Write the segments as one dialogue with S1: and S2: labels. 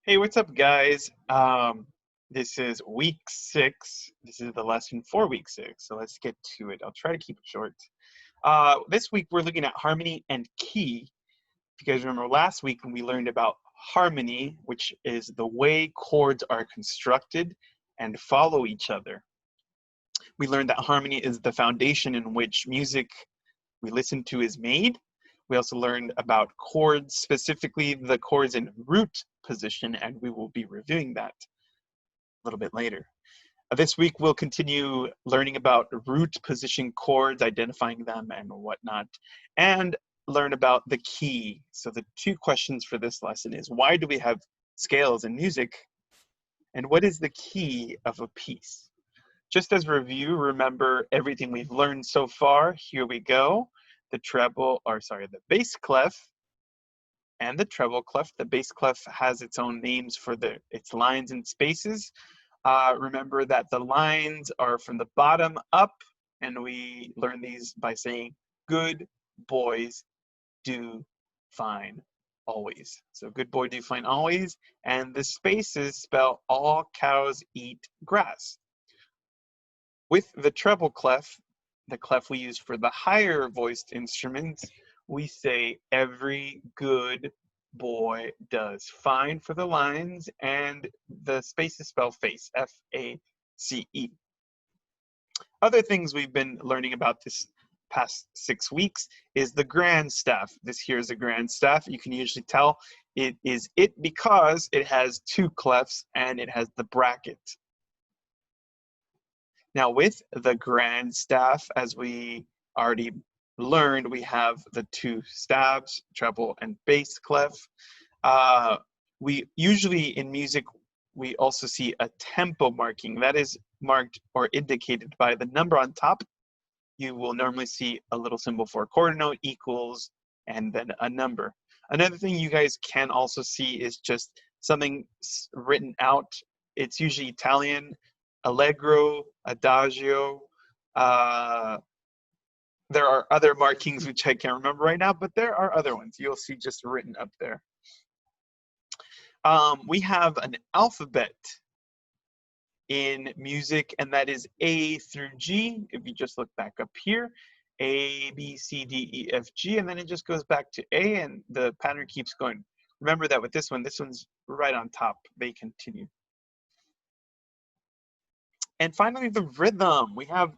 S1: Hey, what's up, guys? This is week 6. This is the lesson for week 6. So let's get to it. I'll try to keep it short. This week we're looking at harmony and key. If you guys remember last week when we learned about harmony, which is the way chords are constructed and follow each other. We learned that harmony is the foundation in which music we listen to is made. We also learned about chords, specifically the chords in root position, and we will be reviewing that a little bit later. This week, we'll continue learning about root position chords, identifying them and whatnot, and learn about the key. So the two questions for this lesson is, why do we have scales in music? And what is the key of a piece? Just as review, remember everything we've learned so far. Here we go. The bass clef and the treble clef. The bass clef has its own names for its lines and spaces. Remember that the lines are from the bottom up, and we learn these by saying, good boys do fine always. So good boy do fine always. And the spaces spell all cows eat grass. With the treble clef, the clef we use for the higher voiced instruments, we say every good boy does fine for the lines, and the spaces spell face, F-A-C-E. Other things we've been learning about this past 6 weeks is the grand staff. This here is a grand staff. You can usually tell it is it because it has two clefs and it has the bracket. Now with the grand staff, as we already learned, we have the two staves, treble and bass clef. We usually in music, we also see a tempo marking that is marked or indicated by the number on top. You will normally see a little symbol for a quarter note equals and then a number. Another thing you guys can also see is just something written out. It's usually Italian, allegro, adagio. There are other markings which I can't remember right now, but there are other ones you'll see just written up there. We have an alphabet in music, and that is A through G. If you just look back up here, A, B, C, D, E, F, G, and then it just goes back to A, and the pattern keeps going. Remember that with this one's right on top. They continue. And finally, the rhythm. We have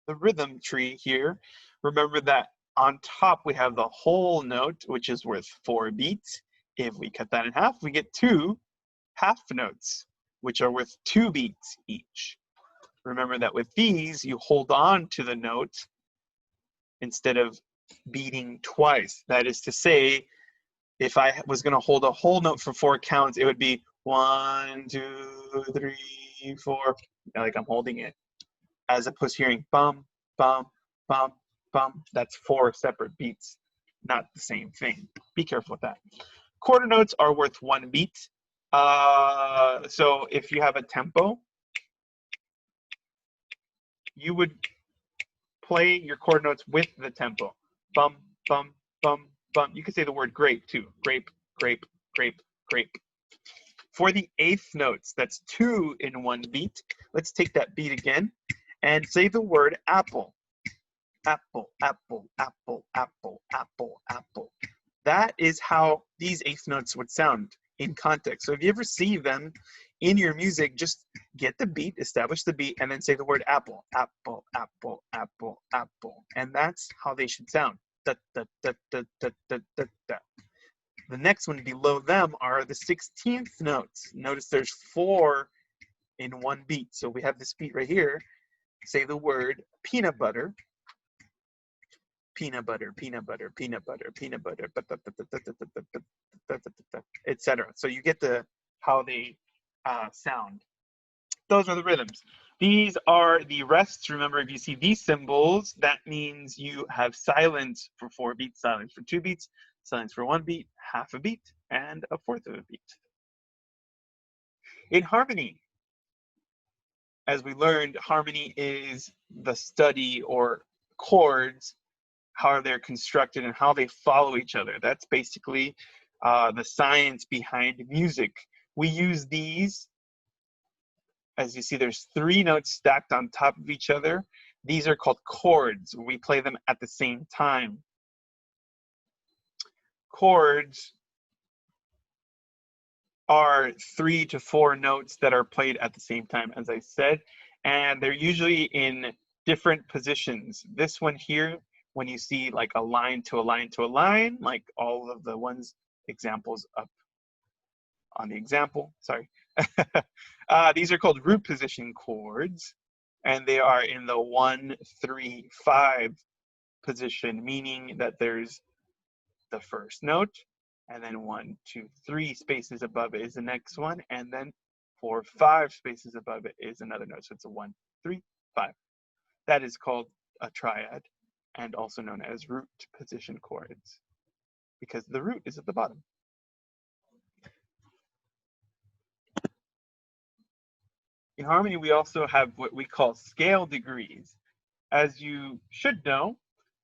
S1: the rhythm tree here. Remember that on top we have the whole note, which is worth 4 beats. If we cut that in half, we get 2 half notes, which are worth 2 beats each. Remember that with these, you hold on to the note instead of beating twice. That is to say, if I was going to hold a whole note for 4 counts, it would be 1, 2, 3, 4, like I'm holding it, as opposed to hearing bum, bum, bum, bum. That's 4 separate beats, not the same thing. Be careful with that. Quarter notes are worth 1 beat. So if you have a tempo, you would play your quarter notes with the tempo. Bum, bum, bum, bum. You could say the word grape too. Grape, grape, grape, grape. For the 8th notes, that's 2 in 1 beat. Let's take that beat again and say the word apple. Apple, apple, apple, apple, apple, apple. That is how these 8th notes would sound in context. So if you ever see them in your music, just get the beat, establish the beat, and then say the word apple. Apple, apple, apple, apple. And that's how they should sound. Da, da, da, da, da, da, da, da. The next one below them are the 16th notes. Notice there's 4 in 1 beat. So we have this beat right here. Say the word peanut butter. Peanut butter, peanut butter, peanut butter, peanut butter, etc. So you get how they sound. Those are the rhythms. These are the rests. Remember, if you see these symbols, that means you have silence for 4 beats, silence for 2 beats, silence for 1 beat, half a beat, and a fourth of a beat. In harmony, as we learned, harmony is the study or chords, how they're constructed and how they follow each other. That's basically the science behind music. We use these, as you see, there's 3 notes stacked on top of each other. These are called chords. We play them at the same time. Chords are 3 to 4 notes that are played at the same time, as I said, and they're usually in different positions. This one here, when you see like a line to a line to a line, like all of the ones examples up on the example, sorry. These are called root position chords, and they are in the 1, 3, 5 position, meaning that there's the first note, and then 1, 2, 3 spaces above it is the next one, and then 4, 5 spaces above it is another note. So it's a 1, 3, 5. That is called a triad, and also known as root position chords, because the root is at the bottom. In harmony, we also have what we call scale degrees. As you should know,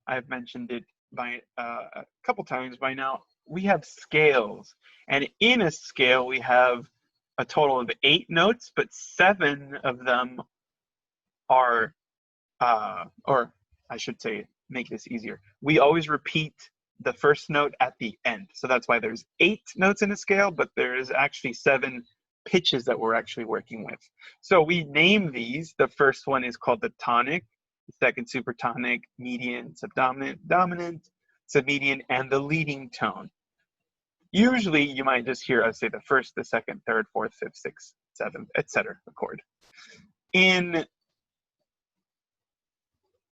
S1: I've mentioned it by a couple times by now, we have scales. And in a scale, we have a total of 8 notes, but 7 of them are, or I should say, make this easier. We always repeat the first note at the end. So that's why there's 8 notes in a scale, but there is actually 7 pitches that we're actually working with. So we name these. The first one is called the tonic, the second supertonic, median, subdominant, dominant, submedian, and the leading tone. Usually you might just hear us say the first, the second, third, fourth, fifth, sixth, seventh, etc. chord. In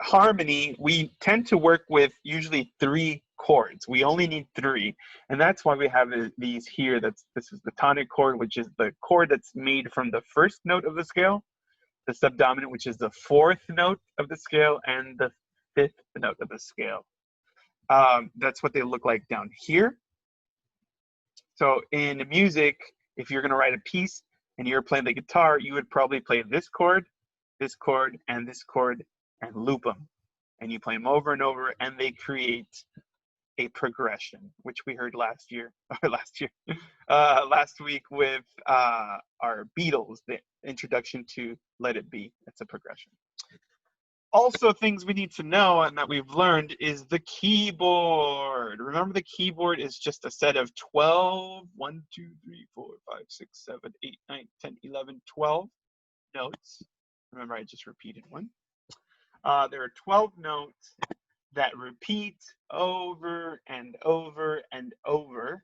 S1: harmony, we tend to work with usually 3 chords. We only need 3, and that's why we have these here. This is the tonic chord, which is the chord that's made from the first note of the scale, the subdominant, which is the 4th note of the scale, and the 5th note of the scale. That's what they look like down here. So in music, if you're going to write a piece and you're playing the guitar, you would probably play this chord, and this chord, and loop them. And you play them over and over, and they create a progression, which we heard last week with our Beatles, the introduction to Let It Be. It's a progression. Also, things we need to know and that we've learned is the keyboard. Remember, the keyboard is just a set of 12, 1, 2, 3, 4, 5, 6, 7, 8, 9, 10, 11, 12 notes. Remember, I just repeated one. There are 12 notes that repeat over and over and over.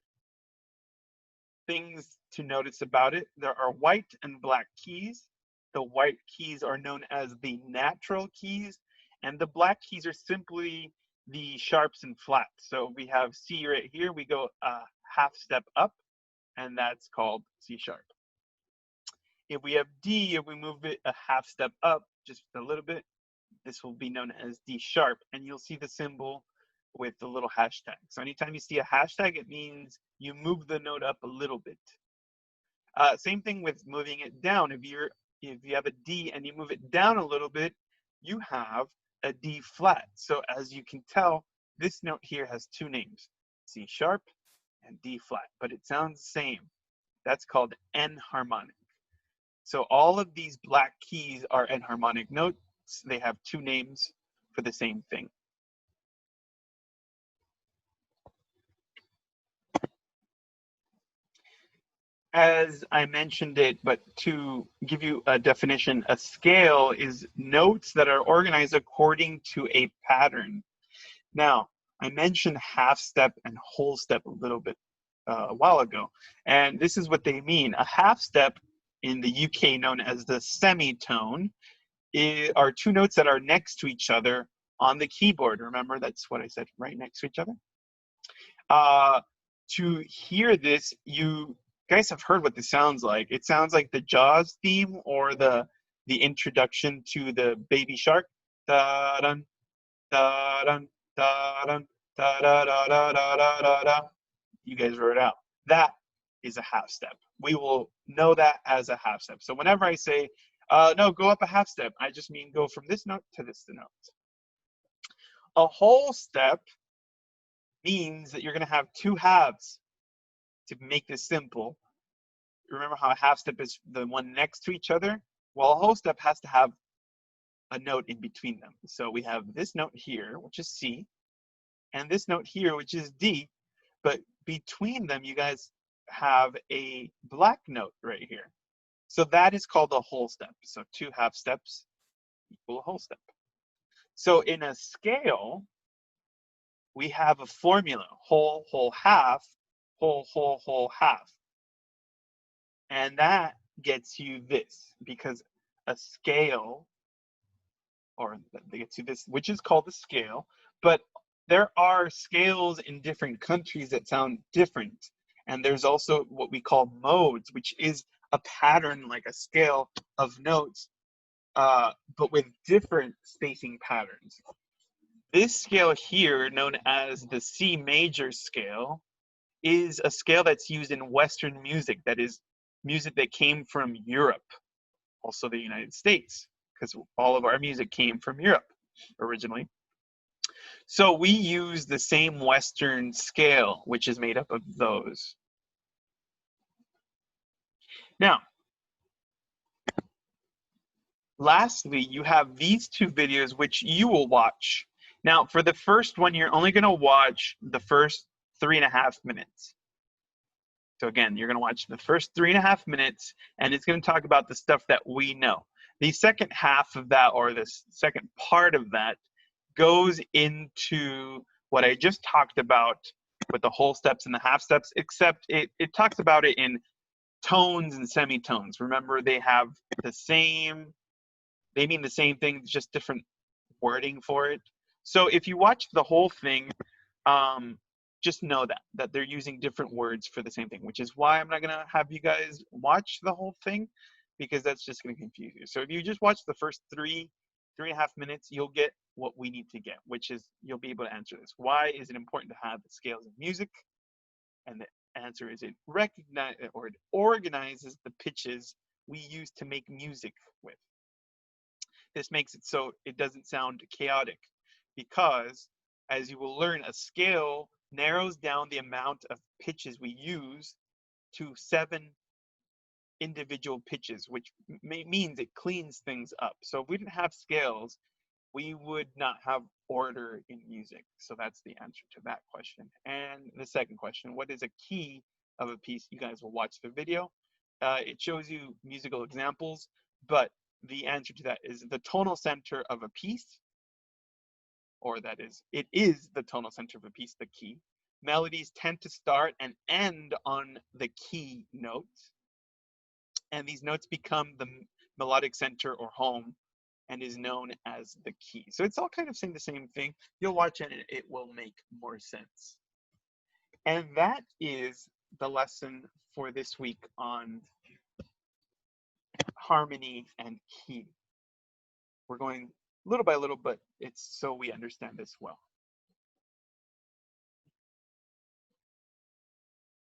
S1: Things to notice about it: there are white and black keys. The white keys are known as the natural keys, and the black keys are simply the sharps and flats. So we have C right here, we go a half step up, and that's called C sharp. If we have D, if we move it a half step up, just a little bit, this will be known as D sharp, and you'll see the symbol with the little hashtag. So anytime you see a hashtag, it means you move the note up a little bit. Same thing with moving it down. If you have a D and you move it down a little bit, you have a D flat. So as you can tell, this note here has 2 names, C sharp and D flat, but it sounds the same. That's called enharmonic. So all of these black keys are enharmonic notes. They have 2 names for the same thing. As I mentioned it, but to give you a definition, a scale is notes that are organized according to a pattern. Now, I mentioned half step and whole step a little bit a while ago, and this is what they mean. A half step in the UK, known as the semitone, are 2 notes that are next to each other on the keyboard. Remember, that's what I said, right next to each other. To hear this, you guys have heard what this sounds like. It sounds like the Jaws theme or the introduction to the Baby Shark. Da-dun, da-dun, da-dun, da-da-da-da-da-da-da. You guys wrote it out. That is a half step. We will know that as a half step. So whenever I say, no, go up a half step, I just mean go from this note to this note. A whole step means that you're going to have 2 halves. to make this simple, remember how a half step is the one next to each other? Well, a whole step has to have a note in between them. So we have this note here, which is C, and this note here, which is D, but between them, you guys have a black note right here. So that is called a whole step. So 2 half steps equal a whole step. So in a scale, we have a formula, whole, whole, half, whole, whole, whole, half. And that gets you this, because a scale, or they get you this, which is called the scale, but there are scales in different countries that sound different. And there's also what we call modes, which is a pattern like a scale of notes, but with different spacing patterns. This scale here, known as the C major scale, is a scale that's used in Western music, that is music that came from Europe, also the United States, because all of our music came from Europe originally. So we use the same Western scale, which is made up of those. Now, lastly, you have these 2 videos which you will watch. Now, for the first one, you're only going to watch the first 3.5 minutes. So again, you're going to watch the first 3.5 minutes, and it's going to talk about the stuff that we know. The second half of that, or the second part of that, goes into what I just talked about with the whole steps and the half steps, except it talks about it in tones and semitones. Remember, they have the same, they mean the same thing, just different wording for it. So if you watch the whole thing, just know that they're using different words for the same thing, which is why I'm not going to have you guys watch the whole thing, because that's just going to confuse you. So if you just watch the first 3.5 minutes, you'll get what we need to get, which is you'll be able to answer this. Why is it important to have the scales of music? And the answer is it organizes the pitches we use to make music with. This makes it so it doesn't sound chaotic, because as you will learn, a scale narrows down the amount of pitches we use to 7 individual pitches, which means it cleans things up. So if we didn't have scales, we would not have order in music. So that's the answer to that question. And the second question, what is a key of a piece? You guys will watch the video. It shows you musical examples, but the answer to that is the tonal center of a piece, or that is, it is the tonal center of a piece, the key. Melodies tend to start and end on the key notes, and these notes become the melodic center or home, and is known as the key. So it's all kind of saying the same thing. You'll watch it and it will make more sense. And that is the lesson for this week on harmony and key. We're going little by little, but it's so we understand this well.